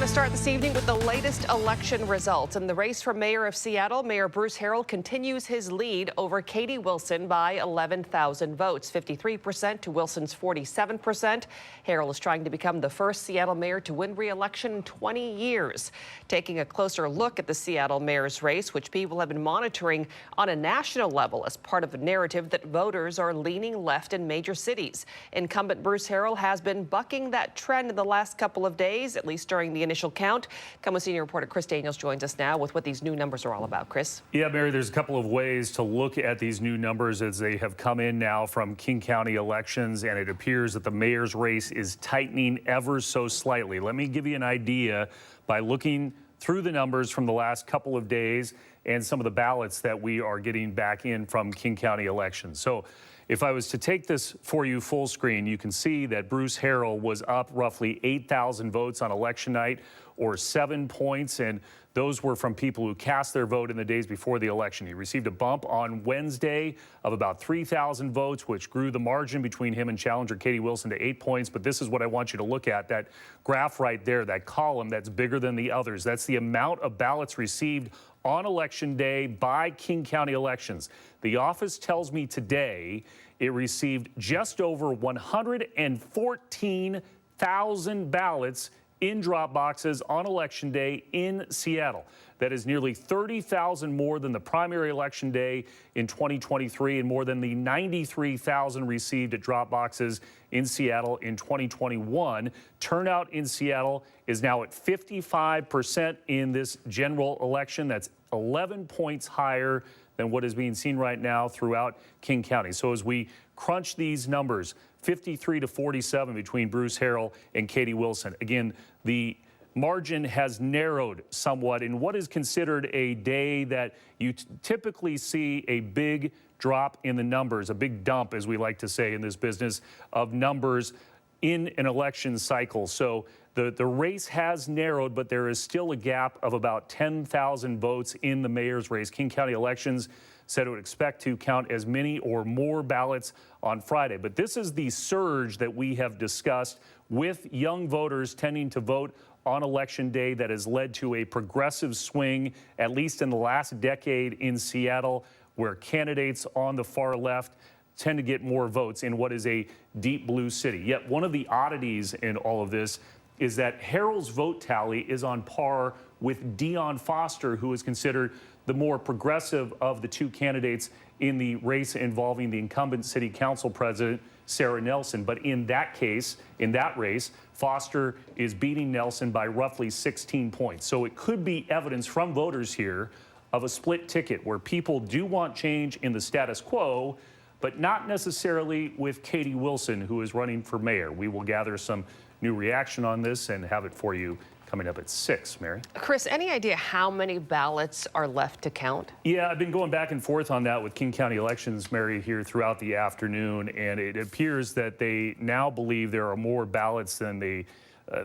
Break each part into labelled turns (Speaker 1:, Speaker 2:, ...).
Speaker 1: Want to start this evening with the latest election results. In the race for mayor of Seattle, Mayor Bruce Harrell continues his lead over Katie Wilson by 11,000 votes, 53% to Wilson's 47%. Harrell is trying to become the first Seattle mayor to win re-election in 20 years. Taking a closer look at the Seattle mayor's race, which people have been monitoring on a national level as part of a narrative that voters are leaning left in major cities. Incumbent Bruce Harrell has been bucking that trend in the last couple of days, at least during the initial count. KOMO senior reporter Chris Daniels joins us now with what these new numbers are all about. Chris?
Speaker 2: Yeah, Mary, there's a couple of ways to look at these new numbers as they have come in now from King County elections, and it appears that the mayor's race is tightening ever so slightly. Let me give you an idea by looking through the numbers from the last couple of days and some of the ballots that we are getting back in from King County elections. So if I was to take this for you full screen, you can see that Bruce Harrell was up roughly 8,000 votes on election night, or 7 points, and those were from people who cast their vote in the days before the election. He received a bump on Wednesday of about 3,000 votes, which grew the margin between him and challenger Katie Wilson to 8 points. But this is what I want you to look at, that graph right there, that column that's bigger than the others. That's the amount of ballots received on election day by King County elections. The office tells me today it received just over 114,000 ballots in drop boxes on election day in Seattle. That is nearly 30,000 more than the primary election day in 2023 and more than the 93,000 received at drop boxes in Seattle in 2021. Turnout in Seattle is now at 55% in this general election. That's 11 points higher than what is being seen right now throughout King County. So as we crunch these numbers, 53 to 47 between Bruce Harrell and Katie Wilson. Again, the margin has narrowed somewhat in what is considered a day that you typically see a big drop in the numbers, a big dump, as we like to say in this business, of numbers in an election cycle. So the race has narrowed, but there is still a gap of about 10,000 votes in the mayor's race. King County elections said it would expect to count as many or more ballots on Friday. But this is the surge that we have discussed with young voters tending to vote on election day that has led to a progressive swing, at least in the last decade in Seattle, where candidates on the far left tend to get more votes in what is a deep blue city. Yet one of the oddities in all of this is that Harrell's vote tally is on par with Dion Foster, who is considered the more progressive of the two candidates in the race involving the incumbent city council president, Sarah Nelson. But in that case, in that race, Foster is beating Nelson by roughly 16 points. So it could be evidence from voters here of a split ticket where people do want change in the status quo, but not necessarily with Katie Wilson, who is running for mayor. We will gather some new reaction on this and have it for you coming up at 6, Mary.
Speaker 1: Chris, any idea how many ballots are left to count?
Speaker 2: Yeah, I've been going back and forth on that with King County elections, Mary, here throughout the afternoon, and it appears that they now believe there are more ballots than they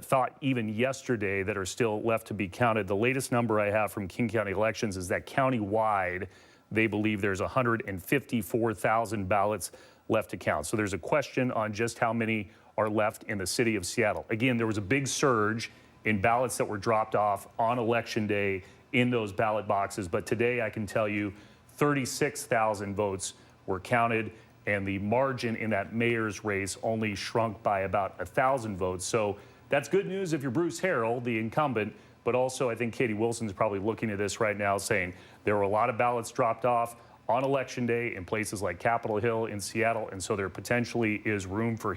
Speaker 2: thought even yesterday that are still left to be counted. The latest number I have from King County elections is that countywide, they believe there's 154,000 ballots left to count. So there's a question on just how many are left in the city of Seattle. Again, there was a big surge in ballots that were dropped off on election day in those ballot boxes. But today I can tell you 36,000 votes were counted, and the margin in that mayor's race only shrunk by about 1,000 votes. So that's good news if you're Bruce Harrell, the incumbent, but also I think Katie Wilson's probably looking at this right now saying there were a lot of ballots dropped off on election day in places like Capitol Hill in Seattle, and so there potentially is room for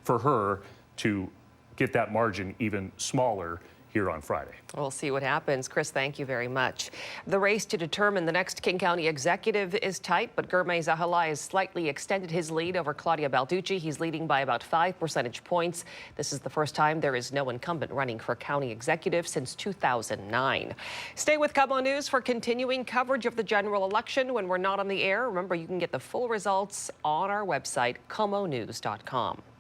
Speaker 2: her to get that margin even smaller here on Friday.
Speaker 1: We'll see what happens. Chris, thank you very much. The race to determine the next King County executive is tight, but Gurmay Zahala has slightly extended his lead over Claudia Balducci. He's leading by about 5 percentage points. This is the first time there is no incumbent running for county executive since 2009. Stay with KOMO News for continuing coverage of the general election when we're not on the air. Remember, you can get the full results on our website, KOMOnews.com.